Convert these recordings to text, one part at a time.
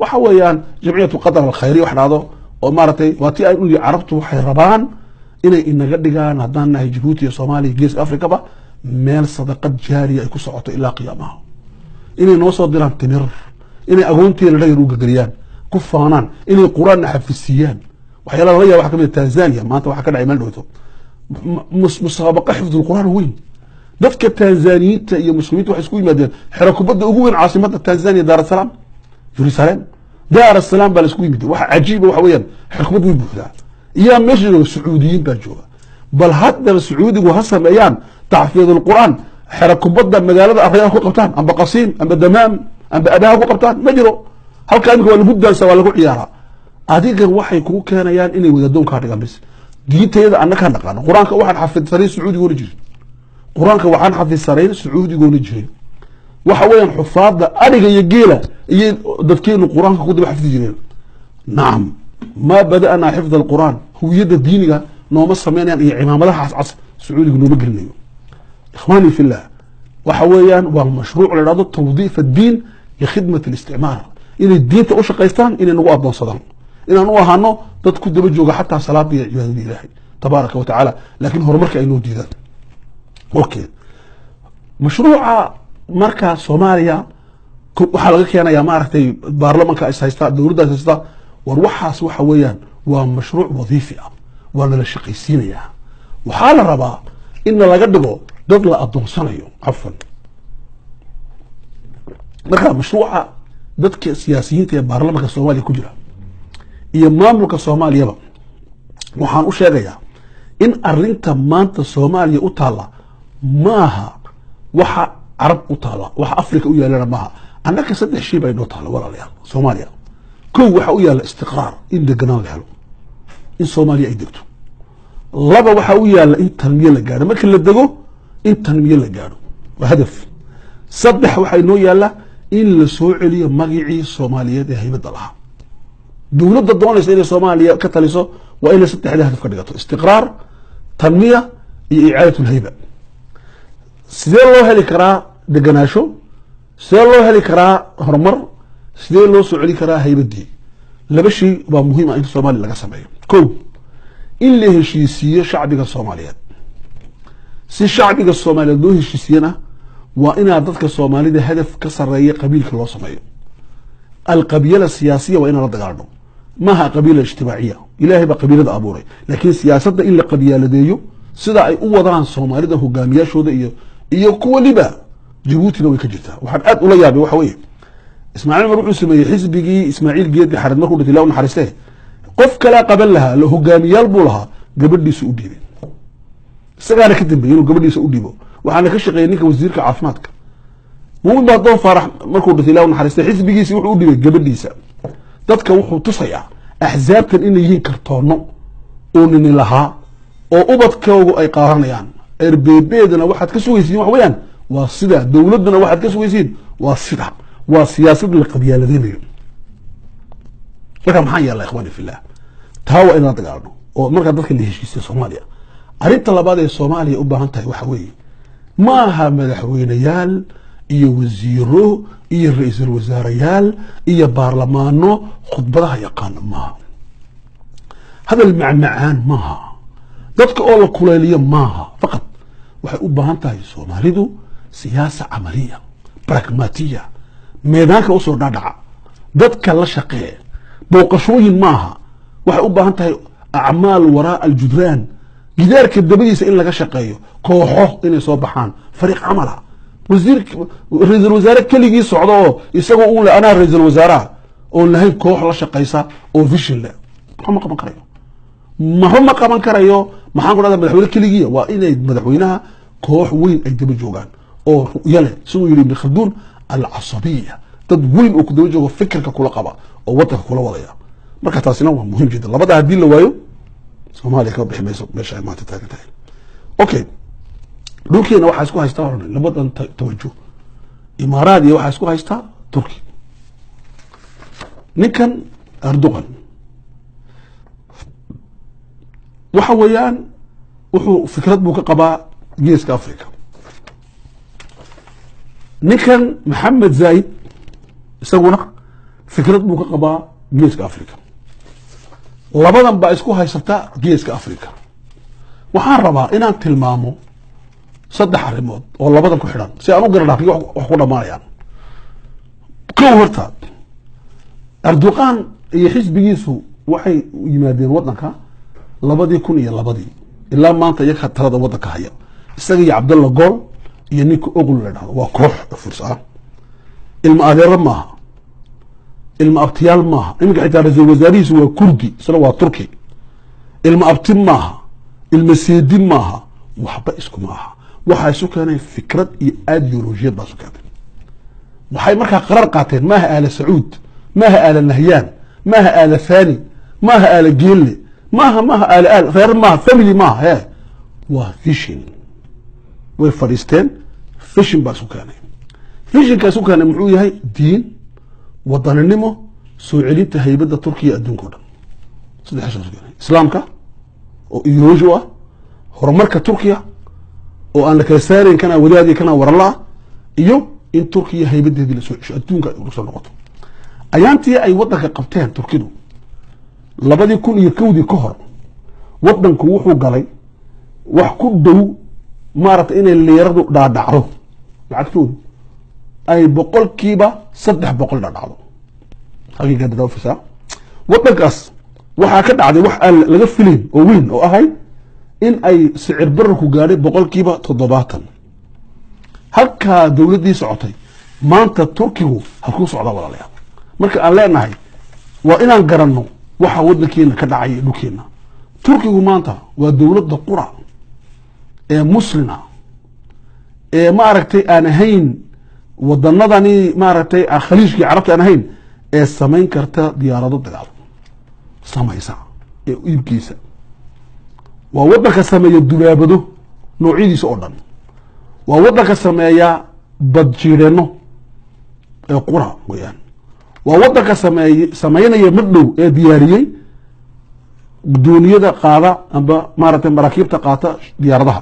وحويان جمعية القدر الخيرية وحناضو ومارتي واتي أي عربتو حيربان إن قدقان هدانا جيبوتي صومالي جيس أفريقيا با ميل صدقة جارية يكو سعوتو إلا قيامها إني نوصل ديران تمر إني أقونتي لدي روغا قريان كفانان إني قرآن حفظيان وحيالا رأيها واحد من تنزانيا ما أنت واحد كان عمال دوتو مسابقة حفظ القرآن وين dadka Tanzaniyiinta iyo muslimiintu waxay isku yimaadeen xerakubada ugu weyn caasimada Tanzania Dar es Salaam Jerusalem Dar es Salaam baa isku yimid waxa cajiib waxa weeyaan xerakubadu way buuxdaa iyo meesha Sacuudiyiin baa jooga bal hadda Sacuudigu ha sameeyaan taxfiid القرآن xerakubada magaalada Afrika ku qabtaan amba Qasiim amba Damaam amba Abaha ku qabtaan ma jiro halka aniga waa lagu daansa waa lagu ciyaara adiga waxay ku keenayaan inay wadadoon ka dhigaan bis diinteeda annaka naqaan quraanka waxaan xafidsanay Sacuudiga wali jiro quraanka waxaan xafidsanay Sacuudiga wali jiro waxa weeyaan xufaada ariga iyo geela iyo dadkeenu quraanka ku dib xafidi jireen naam ma badana xifd القرآن hawiyada diiniga nooma sameeyaan iyo cimaamadaha cas Sacuudiga nooma gelinayo ikhwani fillah waxa weeyaan waa mashruuc la yiraahdo tawdiif الدين لخدمة الاستعمار inay diinta u shaqeystaan inay nagu adoonsadaan inaan u ahaano dad ku daba jooga xataa salaada iyo cibaadada Ilaahay tabaaraka wa tacaala laakiin horumarka ay noo diidaan okay mashruuca marka Soomaaliya waxa laga keenayaa maaragtay baarlamaanka ay haystaa dawladda haystaa war waxaas waxa weeyaan waa mashruuc wadiifi ah waa la shaqaysiinayaa waxa la rabaa in laga dhigo dad la adoonsanayo afan marka mashruuca dadka siyaasiyiinta ee baarlamaanka Soomaaliya ku jira iyo maamulka Soomaaliyaba waxaan u sheegayaa in arinta maanta Soomaaliya u taala maaha waxa Arab u taala waxa Afrika u yaalana maaha annaka saddex shay bay noo taala walaalayaal Soomaaliya koow waxa u yaala istiqraar in deganaan la helo in Soomaaliya ay degto laba waxa u yaala in tanmiye la gaaro marka la dego in tanmiye la gaaro waa hadaf saddex waxa inoo yaala in la soo celiyo magacii Soomaaliyeed ee haybada lahaa dawladda doonaysa inay Soomaaliya ka taliso waa in saddexda hadaf ka dhigato istiqraar tanmiya iyo i'aadatu al-hayba sidee loo heli karaa deganaasho sidee loo heli karaa horumar sidee loo soo celi karaa haybadii laba shay waa muhiim ah in Soomaaliya laga sameeyo koow in la heshiisiyo shacbiga Soomaaliyeed si shacbiga Soomaaliyeed loo heshiisiyana waa in dadka Soomaalida hadaf ka sareeya qabiilka loo sameeyo القبيلة السياسية وإن لا دغالو ما قبيلة اجتماعية إلهي بقبيلة أبوري لكن سياسة إلا قبيلة ديو سدا أي أوضان صوماليدا هجامياشودا iyo kuwa liba Djibouti way ka jirtaa waxaan aad ula yaabay waxa weeye Ismaaciil Maruu sameeyay xisbigii Ismaaciil Geedka xarid markuu dhintay ilaa naxariistay qof kala qaban laha la hogaamiyaal buu lahaa gabadhiisa u dhiibay isagaana ka dambeeyay inuu gabadhiisa u dhiibo waxaana ka shaqeeyay ninka wasiirka caafimaadka muumin baa farax markuu dhintay ilaa naxariistay xisbigiisa wuxuu u dhiibay gabadhiisa dadka wuxuu tusayaa axzaabtan inay yihiin kartoono oo nin lahaa oo ubadkoodu ay qaaranayaan erbeebeedana waxaad ka sugaysiin wax weeyaan waa sida dawladana waxaad ka sugaysiin waa sida waa siyaasad la qabyaaladeenayo marka maxaa yeelay ikhwani fillah taawa in la dagaalno oo marka dadka la heshiisiyo Soomaaliya arinta labaad ee Soomaaliya u baahan tahay waxa weeye maaha madaxweynayaal iyo wasiiro iyo ra'iisul wasaarayaal iyo baarlamaano khudbadaha yaqaan maaha hadal macmacaan maaha dadka oo la kuleeliyo maaha faqad waxay u baahan tahay Soomaalidu siyaasad amaliya pragmatiya meedaanka u soo dhaadhaca dadka la shaqeeya booqashooyin maaha waxay u baahan tahay acmaal waraa al-judraan gidaarka dabadiisa in laga shaqeeyo kooxo inay soo baxaan fariiq amala ra'iisul wasaare kaligii socdo oo isagoo uu leeyahay ra'iisul wasaare oo lahayn koox la shaqeysa oo vision leh ma qaban karayo ma qaban karayo maxaan ku dhadaa madaxweyne kaligii waa inay madaxweynaha koox weyn ay daba joogaan oo yale sidoo yiri Ibn Khaldun al-asabiyya dad weyn oo ku daba joogo fikirka kula qaba oo wadanka kula wadaya marka taasina waa muhiim jidda labada hadii la waayo Soomaaliya ka bixmayso meesha ay maanta taagan tahay okay dhulkeena waxa isku haystaa labadan tawajuh Imaaraad iyo waxa isku haystaa Turki ninkan Erdogan waxa weeyaan wuxuu fikrad buu ka qabaa geeska Afrika ninkan Mohammed Zayed isaguna fikrad buu ka qabaa geeska Afrika labadan baa isku haysata geeska Afrika waxaan rabaa inaan tilmaamo saddex arrimood oo labadan ku xidhan si aan u garanayo wax ku dhamaanayaan kow horta Erdogan iyo xisbigiisu waxay yimaadeen wadanka 2002 ilaa maanta iyaga talada wadanka haya isaga iyo Abdullah Gol iyo ninka Ogul la dhaho waa koox fursa ilma adeer maaha ilma abtiyaal maaha imika xitaa ra'iisul wasaarihiisu waa Kurdi isla waa Turki ilma abti maaha ilma seedi maaha waxba isku maaha waxa isu keenay fikrad iyo ideolojiyad baa isu keenay waxay markaa qarar qaateen maaha aala Sacuud maaha aala Nahyan maaha aala Thani maaha aala Geelle maaha aala reer maaha family maaha he waa vision way fadhiisteen vision baa isu keenay vision ka isu keenay muxuu yahay diin wadaninimo soo celinta haybada Turkiga adduunka dhan saddex shay islaamka oo ideoloji ah horumarka Turkiga oo aan la kala saarin kana wadaadii kana warla iyo in Turkiga haybadeedii la soo cesho adduunka ay soo noqoto ayaantii ay wadanka qabteen Turkidu 2001 ka hor wadanku wuxuu galay wax ku dhow maaragtay inay leeradu dhaadhacdo lacagtoodu ay boqolkiiba 300 dhaadhacdo haqiiqada dhaafisa wadankaas waxa ka dhacday wax aan laga filin oo weyn oo ahay in ay sicir bararku gaaray boqolkiiba 70 halka dawladii socotay maanta Turkigu halku socda walaalayaal marka aan leenahay waa inaan garanno waxa wadankeena ka dhacay dhulkeena Turkigu maanta waa dawladda qura ee muslima ee ma aragtay aan ahayn wadanadani ma aragtay khaliijkii carabta aan ahayn ee samayn karta diyaarado dagaal samaysa ee iibkiisa waa wadanka sameeya dubaabado noocyadiisa oo dhan waa wadanka sameeya badjiireno ee qura weeyaan waa wadanka sameeynaya madhow ee diyaariyay duuniyada qaada amba maaragtay maraakiibta qaata diyaaradaha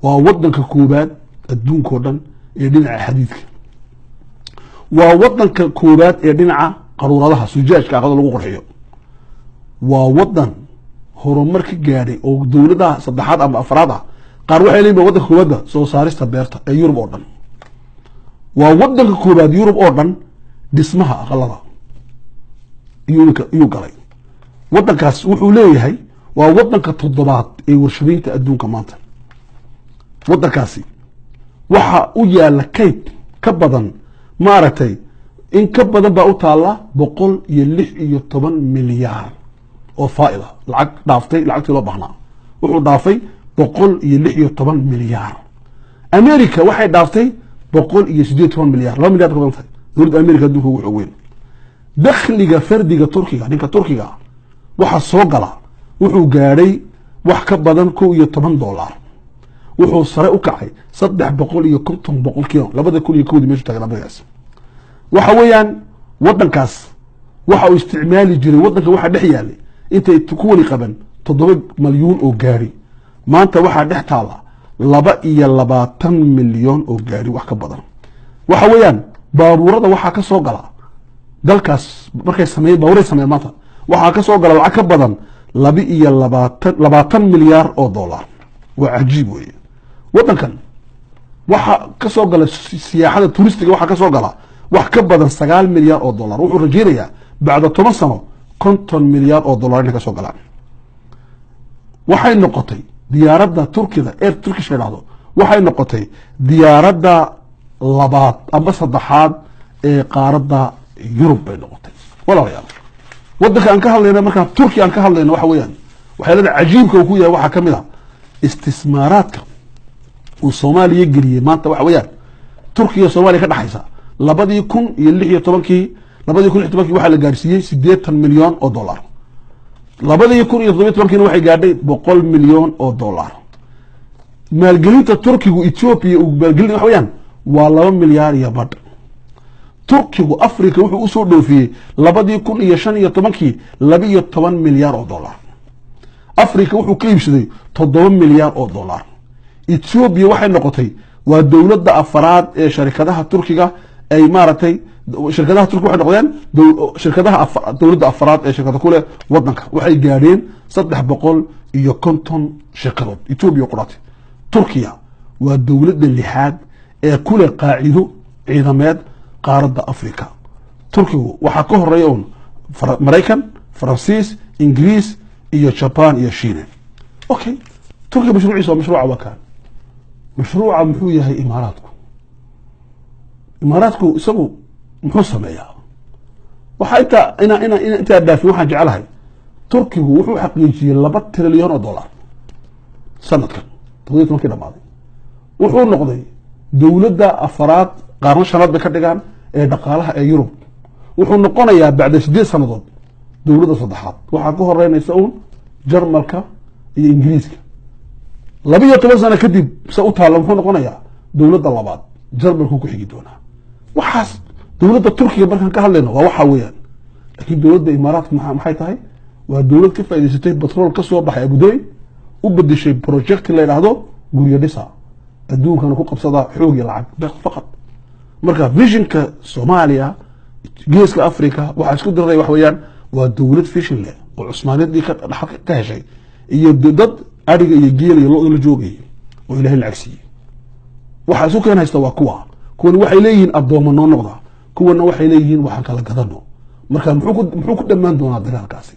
waa wadanka koobaad adduunka oo dhan ee dhinaca xadiidka waa wadanka koobaad ee dhinaca qaruuradaha sujaajka aqada lagu qurxiyo waa wadan horumar ka gaaray oo dawladaha saddexaad ama afraad ah qaar waxay leeyihiin wadanka koobaad soo saarista beerta ee Yurub oo dhan waa wadanka koobaad Yurub oo dhan dhismaha aqalada iyo galay wadankaas wuxuu leeyahay waa wadanka toddobaad ee warshadaynta adduunka maanta wadankaasi waxa u yaala kayd ka badan ma aragtay in ka badan baa u taala 116 milyan oo faa'iida lacag dhaaftay lacagtii loo baahnaa wuxuu dhaafay 116 milyan America waxay dhaaftay 118 milyan 2 milyan ka badan tahay dawladda America adduunka ugu weyn dakhliga fardiga Turkiga ninka Turkiga waxa soo gala wuxuu gaaray wax ka badan $12 wuxuu sare u kacay 350 boqolkiiba 2001 meesha taagnaadayas waxa weeyaan wadankaas waxa uu isticmaali jiray wadanka waxa dhex yaalay intay ku wali qaban 7 milyan oo gaari maanta waxa dhex taala 22 milyan oo gaari wax ka badan waxa weeyaan baabuurada waxa ka soo gala dalkaas markay sameeyay baabuuray sameeyay maanta waxa ka soo gala lacag ka badan 22 milyan oo dollar waa cajiib weeye wadankan waxa ka soo gala siyaaxada tuuristiga waxa ka soo gala wax ka badan 9 milyan oo dollar wuxuu rajaynayaa bacda 10 sano 50 milyan oo dollar in ka soo galaan waxay noqotay diyaaradda Turkiga Air Turkish Airlines waxay noqotay diyaaradda labaad ama saddexaad ee qaaradda Yurub bay noqotay walaalayaal wadanka aan ka hadlayna marka Turkiga aan ka hadlayna waxa weeyaan waxyaalaha cajiibka uu ku yahay waxa kamid ah istismaaraadka uu Soomaaliya geliyay maanta waxa weeyaan Turkiga Soomaaliya ka dhaxaysa 2016 waxa la gaarsiiyay 80 milyan oo dollar 2017 waxay gaadhay 100 milyan oo dollar maalgelinta Turkigu Ethiopia uu maalgelin waxa weeyaan waa 2 milyan iyo badh Turkigu Afrika wuxuu u soo dhoofiyay 2015 12 milyan oo dollar Afrika wuxuu ka iibsaday 7 milyan oo dollar Ethiopia waxay noqotay waa dawladda afraad ee sharikadaha Turkiga ay maaragtay shirkadaha turki waxay noqdeen shirkadaha dowladda afraad ee shirkada ku leh wadanka waxay gaadheen 350 shirkadood Ethiopia quraatay Turkiya waa dowladda lixaad ee ku leh qaacido ciidameed qaaradda Afrika Turkigu waxa ka horeeya Mareykan Faransiis Ingiriis iyo Japan iyo Shiine okay Turkiga mashruuciisa mashruuca wakaan mashruuca muxuu yahay imaaraadku isagu muxuu sameeyaa waxa inta dhaafin waxaan jecelahay Turkigu wuxuu xaqiijiyay $2 trilyan sanadkan markii dhamaaday wuxuu noqday dowladda afraad qaarna shanaad bay ka dhigaan ee dhaqaalaha ee Yurub wuxuu noqonayaa bacda 8 sanadood dowladda saddexaad waxa ka horeynaysa Jarmalka iyo Ingiriiska 12 sano kadib u taalo wuxuu noqonayaa dowladda labaad Jarmalku ku xigi doona waxaas dowladda Turkiga markaan ka hadlayno waa waxa weeyaan laakiin dowladda Imaaraadka maxay tahay waa dowlad ka faa'iideysatay petrol ka soo baxay Abu Dhabi u bedeshay project la yiraahdo guriga dhisa adduunkan ku qabsada xoog iyo lacag faqad marka visionka Soomaaliya geeska Afrika waxa isku diray wax weeyaan waa dowlad vision leh oo Cusmaaniyadii ka heshay iyo dad ariga iyo geel iyo loo joogay oo Ilaahay lacag siiyay waxa isku keenaysta waa kuwan waxay leeyihiin addoomo noo noqda kuwana waxay leeyihiin waxaan kala gadano marka muxuu ku dhamaan doonaa dagaalkaasi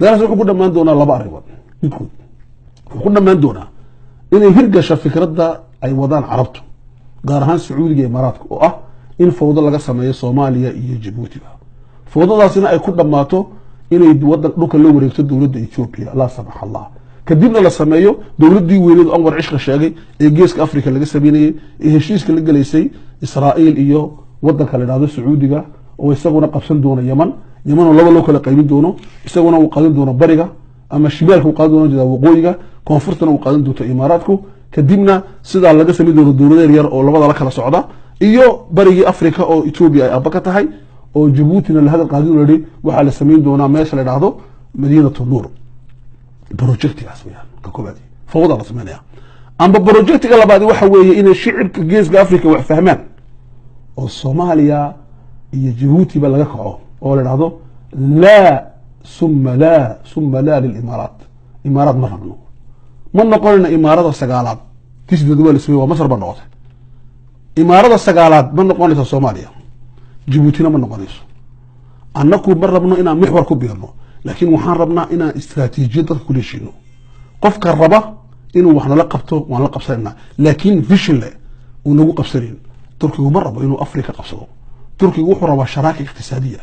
wuxuu ku dhamaan doonaa laba arrimood midkood wuxuu ku dhamaan doonaa inay hirgasho fikradda ay wadaan carabtu gaar ahaan Sacuudiga iyo Imaaraadka oo ah in fawdo laga sameeyo Soomaaliya iyo Djibouti fawdadaasina ay ku dhamaato inay wadan dhulka la wareegto dowladda Ethiopia la samax Allah kadibna la sameeyo dowladdii weynid Anwar Cishka sheegay ee geeska Afrika laga sameeyay ee heshiiska la galeysay Israa'iil iyo wadanka la yiraahdo Sacuudiga oo isaguna qabsan doona Yemen oo laba loo kala qaybin doono isaguna uu qaadan doono bariga ama shimaalka uu qaadan doono waqooyiga koonfurtana uu qaadan doono Imaaraadku kadibna sida laga sameeyo doono dowlado yar oo labada la kala socda iyo barigii Afrika oo Ethiopia ay abaka tahay oo Djibouti la hadal qaadi u leeyahay waxa la sameeyn doona meesha la yiraahdo Madiinatu Nuur projectigaas weeyaan ka koobaadi fawda la sameeyaa amba projectiga labaad waxa weeye in shicibka geeska Afrika wax fahmaan oo Soomaaliya iyo Djibouti ba laga kaco oo la yiraahdo summa la lil Imaaraat ma rabno ma noqonayna Imaarada sagaalaad tisdeed wala soo waa Masar ba noqotay Imaarada sagaalaad ma noqonaysa Soomaaliya Djibouti ma noqonayso annaku ma rabno inaan mixwar ku biirno laakiin waxaan rabnaa inaan istiraatiijiyad dadka ku leeshino qofka raba inuu wax nala qabto waan la qabsanaa laakiin vision leh uu nagu qabsanin Turkigu ma rabo inuu Afrika qabsado Turkigu wuxuu rabaa sharaaka iqtisaadiya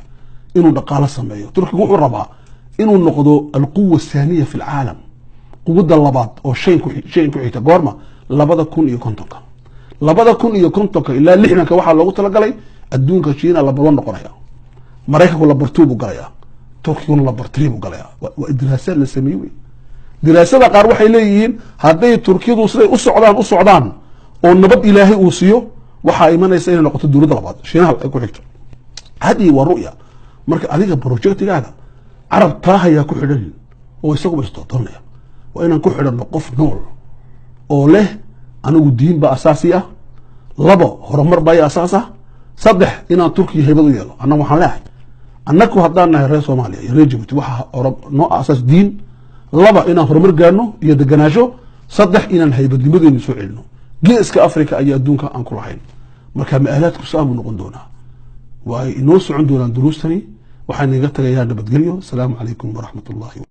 inuu dhaqaale sameeyo Turkigu wuxuu rabaa inuu noqdo alquwa thaniya fi العالم quwadda labaad oo shay ku xigta goorma 2050 2050 ilaa 60 waxa loogu talagalay adduunka Shiina la baro noqonaya Mareykanku la bartuubu galaya Turkiguna la bartriibu galaya waa diraasad la sameeyay diraasada qaar waxay leeyihiin haday Turkidu siday u socdaan oo nabad Ilaahay uu siiyo waxa imanaysa inay noqoto dowladda labaad Shiinaha ay ku xigto hadii waa ru'ya marka adiga projectigaaga arab taahaya ku xidhan oo isagu istootonaya waa inaan ku xidhano qof nool oo leh anigu diin ba asaasi ah labo horumar ba asaas ah saddex inaan Turkiga haybad u yeelo annagu waxaan leeyahay annagu haddaan nahay reer Soomaaliya iyo reer Djibouti waxa noo asaas diin laba inaan horumar gaarno iyo deganaansho saddex inaan haybadnimadeena soo celino geeska Afrika ayaa adduunka aan ku lahayn marka maalaadku saabu noqon doona waa inoo socon doonaan duruustani waxaan iga tagayaa nabadgelyo. Assalaamu calaykum waraxmatullaahi